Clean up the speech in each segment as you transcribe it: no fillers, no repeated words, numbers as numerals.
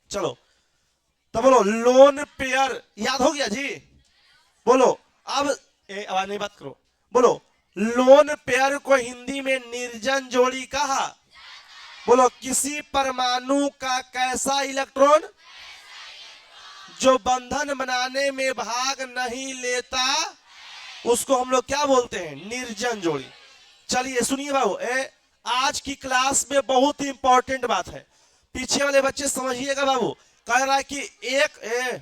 चलो, तो बोलो लोन पेयर याद हो गया जी। बोलो अब आवाज नहीं बात करो। बोलो लोन पेयर को हिंदी में निर्जन जोड़ी कहा। बोलो किसी परमाणु का कैसा इलेक्ट्रॉन जो बंधन बनाने में भाग नहीं लेता उसको हम लोग क्या बोलते हैं, निर्जन जोड़ी। चलिए सुनिए बाबू, आज की क्लास में बहुत ही इंपॉर्टेंट बात है, पीछे वाले बच्चे समझिएगा बाबू। कह रहा है कि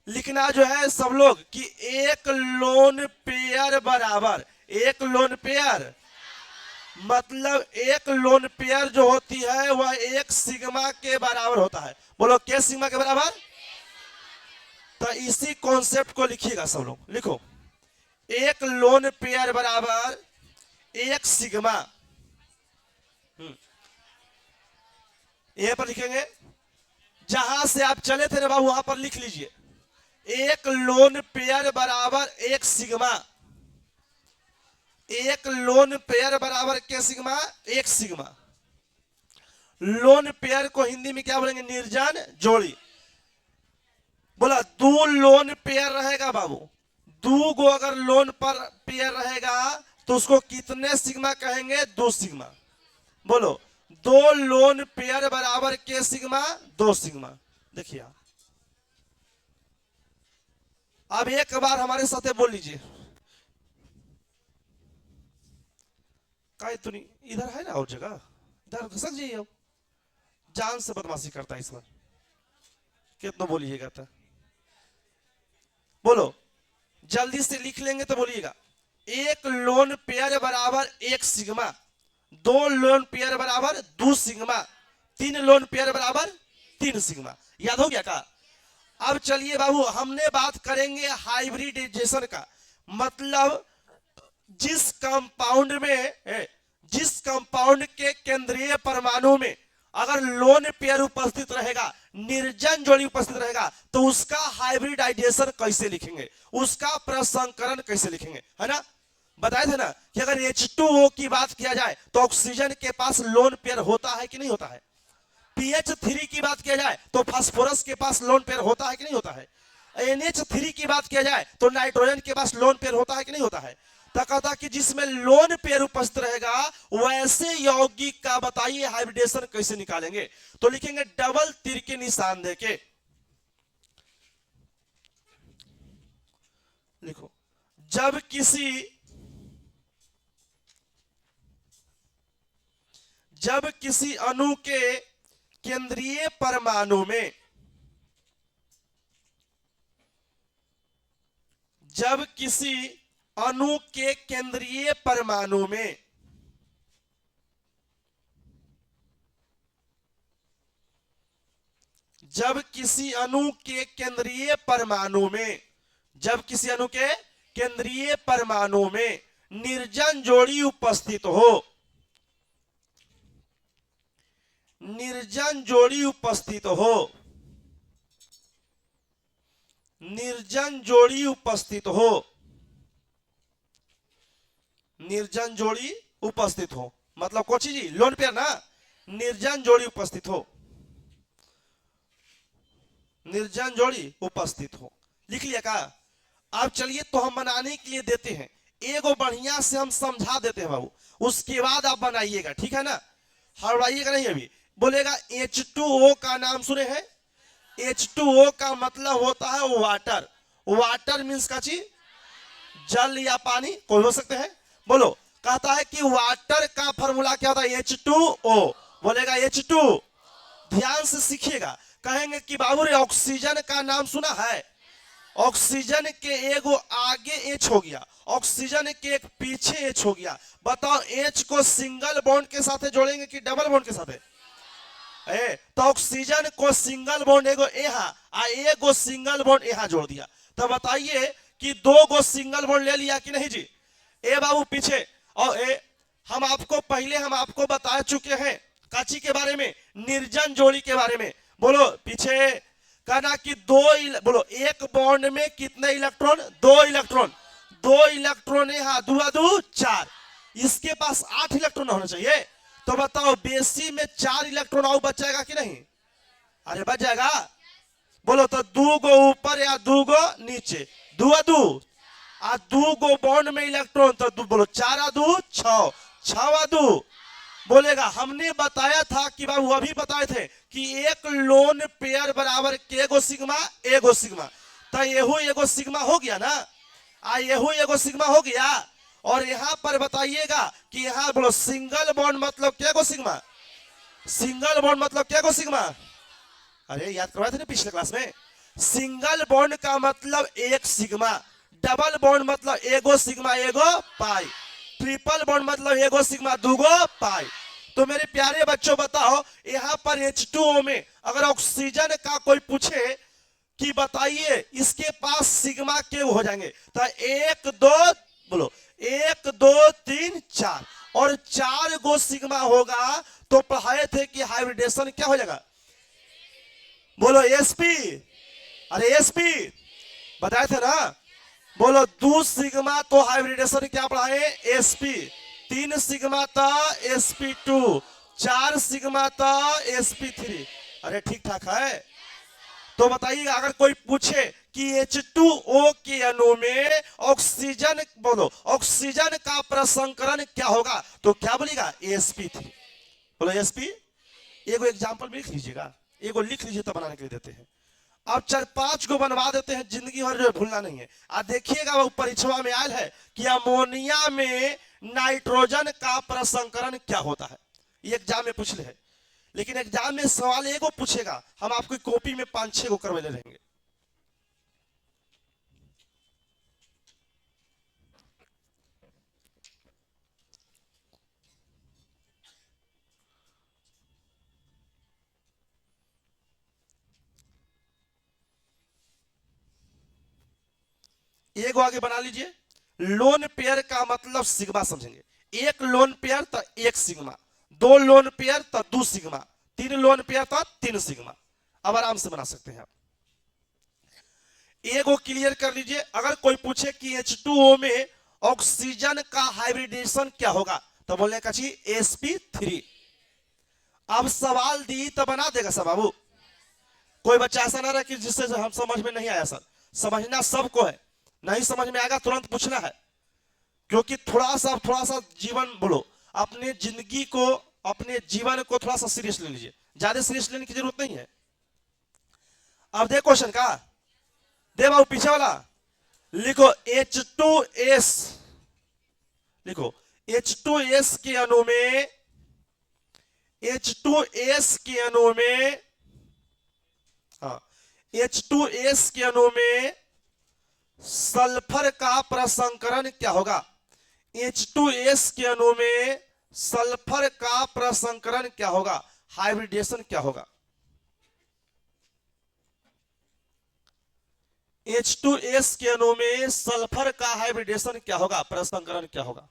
लिखना जो है सब लोग कि एक लोन पेयर बराबर, एक लोन पेयर मतलब एक लोन पेयर जो होती है वह एक सिग्मा के बराबर होता है। बोलो क्या सिग्मा के बराबर। तो इसी कॉन्सेप्ट को लिखिएगा सब लोग, लिखो एक लोन पेयर बराबर एक सिग्मा। यहां पर लिखेंगे, जहां से आप चले थे ना बाबू वहां पर लिख लीजिए, एक लोन पेयर बराबर एक सिग्मा। एक लोन पेयर बराबर क्या सिग्मा, एक सिग्मा। लोन पेयर को हिंदी में क्या बोलेंगे, निर्जन जोड़ी। बोला दो लोन पेयर रहेगा बाबू, दो गो अगर लोन पर पेयर रहेगा तो उसको कितने सिग्मा कहेंगे, दो सिग्मा। बोलो दो लोन पेयर बराबर के सिग्मा, दो सिग्मा। देखिए अब एक बार हमारे साथ बोल लीजिए, का तो नहीं इधर है ना और जगह, इधर घसक जाइए। जान से बदमाशी करता है इस बार, कितना बोलिएगा था। बोलो जल्दी से लिख लेंगे तो बोलिएगा, एक लोन पेयर बराबर एक सिग्मा, दो लोन पेयर बराबर दो सिग्मा, तीन लोन पेयर बराबर तीन सिग्मा। याद हो गया का। अब चलिए बाबू हमने बात करेंगे हाइब्रिडाइजेशन का, मतलब जिस कंपाउंड में, जिस कंपाउंड के केंद्रीय परमाणु में अगर लोन पेयर उपस्थित रहेगा, निर्जन जोड़ी उपस्थित रहेगा, तो उसका हाइब्रिडाइजेशन कैसे लिखेंगे, उसका प्रसंकरण कैसे लिखेंगे, है ना। बताए थे ना कि अगर H2O की बात किया जाए तो ऑक्सीजन के पास लोन पेयर होता है कि नहीं होता है। PH3 की बात किया जाए तो फास्फोरस के पास लोन पेयर होता है कि नहीं होता है। NH3 की बात किया जाए तो नाइट्रोजन के पास लोन पेयर होता है कि नहीं होता है। तो कहता कि जिसमें लोन पेयर उपस्थित रहेगा वैसे यौगिक का बताइए हाइब्रिडेशन कैसे निकालेंगे। तो लिखेंगे डबल तीर के निशान देके, लिखो जब किसी अणु के केंद्रीय परमाणु में, जब किसी अणु के केंद्रीय परमाणु में जब किसी अणु के केंद्रीय परमाणु में जब किसी अणु के केंद्रीय परमाणु में निर्जन जोड़ी उपस्थित हो, निर्जन जोड़ी उपस्थित हो, निर्जन जोड़ी उपस्थित हो, निर्जन जोड़ी उपस्थित हो, मतलब कौन सी जी, लोन पेयर ना, निर्जन जोड़ी उपस्थित हो, निर्जन जोड़ी उपस्थित हो। लिख लिया का। अब चलिए तो हम बनाने के लिए देते हैं, एगो बढ़िया से हम समझा देते हैं बाबू, उसके बाद आप बनाइएगा, ठीक है ना, हड़वाइएगा नहीं। अभी बोलेगा H2O का नाम सुने हैं, H2O का मतलब होता है वाटर। वाटर मीन्स का चीज, जल या पानी कोई हो सकते हैं। बोलो कहता है कि वाटर का फॉर्मूला क्या होता है, H2O। बोलेगा H2, ध्यान से सीखिएगा। कहेंगे कि बाबू रे ऑक्सीजन का नाम सुना है, ऑक्सीजन के एगो आगे H हो गया, ऑक्सीजन के एक पीछे H हो गया। बताओ H को सिंगल बॉन्ड के साथ जोड़ेंगे कि डबल बॉन्ड के साथ। तो ऑक्सीजन को सिंगल बॉन्ड एगो यहाँ, एगो सिंगल बॉन्ड यहाँ जोड़ दिया। तो बताइए कि दो गो सिंगल बॉन्ड ले लिया कि नहीं जी। बाबू पीछे, और हम आपको बता चुके हैं काची के बारे में, निर्जन जोड़ी के बारे में। बोलो पीछे कहना कि बोलो एक बॉन्ड में कितने इलेक्ट्रॉन, दो इलेक्ट्रॉन, दो इलेक्ट्रॉन यहाँ, दो दो चार, इसके पास 8 इलेक्ट्रॉन होना चाहिए। तो बताओ बेसी में 4 इलेक्ट्रॉन और बचेगा कि नहीं। अरे बच जाएगा। बोलो तो दू गो ऊपर या दू गो नीचे, दू आ दू, आ दू गो बॉन्ड में इलेक्ट्रॉन तो दू, बोलो 4 आ दू 6, 6 आ दू। बोलेगा हमने बताया था कि बाबू अभी बताए थे कि एक लोन पेयर बराबर के गो सिग्मा एगो सिग्मा, तो येहू एगो सिग्मा हो गया ना, येहू एगो सिग्मा हो गया। और यहां पर बताइएगा कि यहां बोलो सिंगल बॉन्ड मतलब क्या गो सिग्मा, सिंगल बॉन्ड मतलब क्या गो सिग्मा। अरे याद करवाए थे ना पिछले क्लास में, सिंगल बॉन्ड का मतलब एक सिग्मा, डबल बॉन्ड मतलब एगो सिग्मा एगो पाई, ट्रिपल बॉन्ड मतलब एगो सिग्मा दूगो पाई। तो मेरे प्यारे बच्चों बताओ यहां पर H2O में अगर ऑक्सीजन का कोई पूछे कि बताइए इसके पास सिग्मा के हो जाएंगे, तो 1 2 बोलो 1 2 3 4 और 4 गो सिग्मा होगा। तो पढ़ाए थे कि हाइब्रिडेशन क्या हो जाएगा, बोलो sp, अरे sp बताए थे ना। बोलो 2 सिग्मा तो हाइब्रिडेशन क्या पढ़ाए sp, 3 सिग्मा था sp2, 4 सिग्मा था sp3। अरे ठीक ठाक है। तो बताइएगा अगर कोई पूछे कि H2O के अणु में ऑक्सीजन, बोलो ऑक्सीजन का प्रसंकरण क्या होगा, तो क्या बोलेगा sp3। बोलो sp, एगो एग्जाम्पल में लिख लीजिएगा, एगो लिख लीजिए तो बनाने के लिए देते हैं। अब 4-5 को बनवा देते हैं, जिंदगी भर जो भूलना नहीं है। अब देखिएगा वो परीक्षा में आयल है कि अमोनिया में नाइट्रोजन का प्रसंकरण क्या होता है, ये एग्जाम में पूछ ले है। लेकिन एग्जाम में सवाल एगो पूछेगा, हम आपकी कॉपी में 5-6 को करवा ले रहेंगे। एगो आगे बना लीजिए, लोन पेयर का मतलब सिग्मा समझेंगे। एक लोन पेयर तो एक सिग्मा, 2 लोन पेयर तो 2 सिग्मा, 3 लोन पेयर तो 3 सिग्मा। अब आराम से बना सकते हैं आप। एगो क्लियर कर लीजिए, अगर कोई पूछे कि H2O में ऑक्सीजन का हाइब्रिडेशन क्या होगा, तो बोलने का चाहिए sp3। अब सवाल दी तो बना देगा सब बाबू, कोई बच्चा ऐसा ना रहे कि जिससे हम समझ में नहीं आया। सर समझना सबको है, नहीं समझ में आएगा तुरंत पूछना है, क्योंकि थोड़ा सा जीवन बोलो अपने जिंदगी को, अपने जीवन को थोड़ा सा सीरियस ले लीजिए, ज्यादा सीरियस लेने की जरूरत नहीं है। अब देखो क्वेश्चन का, दे बाबू पीछे वाला लिखो H2S, लिखो H2S के अणु में, H2S के अणु में, हाँ H2S के अणु में सल्फर का प्रसंकरण क्या होगा। H2S के अणु में सल्फर का प्रसंकरण क्या होगा, हाइब्रिडेशन क्या होगा। H2S के अणु में सल्फर का हाइब्रिडेशन क्या होगा, प्रसंकरण क्या होगा,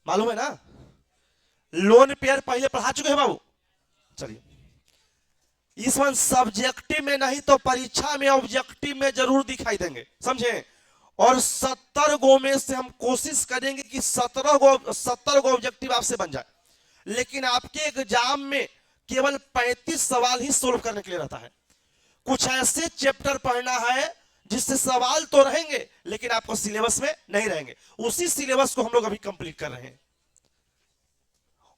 मालूम है ना। लोन पेयर पहले पढ़ा चुके हैं बाबू। चलिए इस वन सब्जेक्टिव में नहीं तो परीक्षा में ऑब्जेक्टिव में जरूर दिखाई देंगे, समझे। और 70 गो में से हम कोशिश करेंगे कि 70 गो ऑब्जेक्टिव आपसे बन जाए, लेकिन आपके एग्जाम में केवल 35 सवाल ही सोल्व करने के लिए रहता है। कुछ ऐसे चैप्टर पढ़ना है जिससे सवाल तो रहेंगे लेकिन आपको सिलेबस में नहीं रहेंगे, उसी सिलेबस को हम लोग अभी कंप्लीट कर रहे हैं।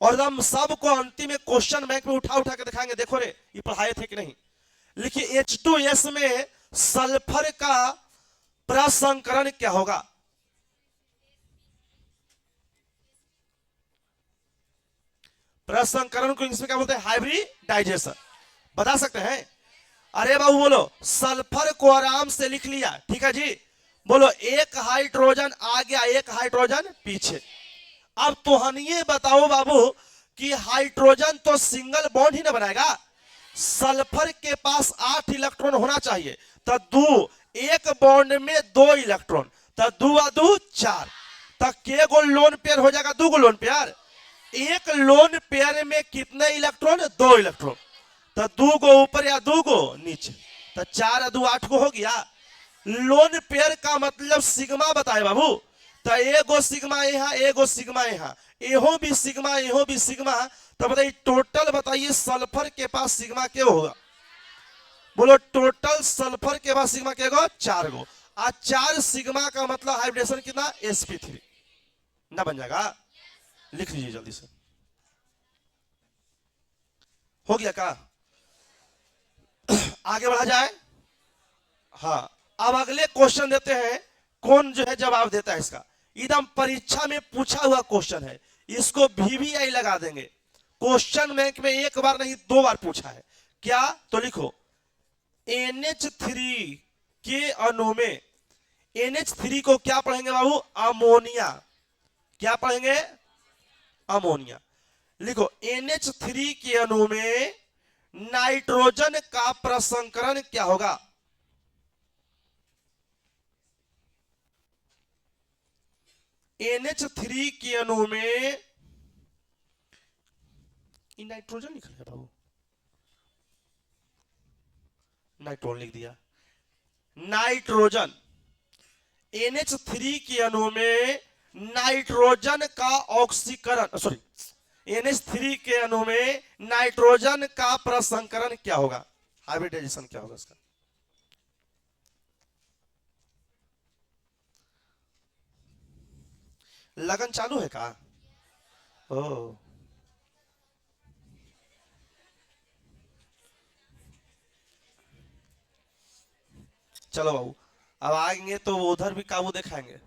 और हम सबको अंतिम में क्वेश्चन बैंक में उठा के दिखाएंगे, देखो रे ये पढ़ाए थे कि नहीं। लिखिए H2S में सल्फर का प्रसंकरण क्या होगा, प्रसंकरण को इंग्लिश में क्या बोलते हैं, हाइब्रिडाइजेशन, बता सकते हैं। अरे बाबू बोलो सल्फर को आराम से लिख लिया, ठीक है जी। बोलो एक हाइड्रोजन आ गया, एक हाइड्रोजन पीछे। अब तो हम ये बताओ बाबू कि हाइड्रोजन तो सिंगल बॉन्ड ही ना बनाएगा, सल्फर के पास 8 इलेक्ट्रॉन होना चाहिए, तो 2 एक बॉन्ड में 2 इलेक्ट्रॉन, तो 2 आ 2 4, तो के गो लोन पेयर हो जाएगा, 2 गो लोन पेयर। एक लोन पेयर में कितने इलेक्ट्रॉन, 2 इलेक्ट्रॉन, तो 2 गो ऊपर या 2 गो नीचे, तो 4 2 8 गो हो गया। लोन पेयर का मतलब सिग्मा बताए बाबू, तो एगो सिग्मा यहाँ एगो सिग्मा यहाँ, एहो भी सिग्मा, एहो भी सिग्मा, तो बताइए टोटल, बताइए सल्फर के पास सिग्मा क्या होगा? बोलो टोटल सल्फर के पास सिग्मा क्या होगा? 4 गो। आज 4 सिग्मा का मतलब हाइब्रिडेशन कितना? sp3 ना बन जाएगा? लिख लीजिए जल्दी से। हो गया का? आगे बढ़ा जाए। हाँ, अब अगले क्वेश्चन देते हैं, कौन जो है जवाब देता है इसका। एकदम परीक्षा में पूछा हुआ क्वेश्चन है, इसको VVI लगा देंगे। क्वेश्चन बैंक में एक बार नहीं 2 बार पूछा है। क्या? तो लिखो NH3 के अणु में, NH3 को क्या पढ़ेंगे बाबू? अमोनिया। क्या पढ़ेंगे? अमोनिया। लिखो NH3 के अणु में नाइट्रोजन का प्रसंकरण क्या होगा? NH3 के अणु में नाइट्रोजन लिख है बाबू, नाइट्रोजन लिख दिया। नाइट्रोजन, NH3 के अणु में नाइट्रोजन का ऑक्सीकरण, सॉरी, NH3 के अणु में नाइट्रोजन का प्रसंकरण क्या होगा? हाइब्रिडाइजेशन क्या होगा इसका? लगन चालू है का? ओ, चलो बाबू, अब आएंगे तो उधर भी काबू दिखाएंगे।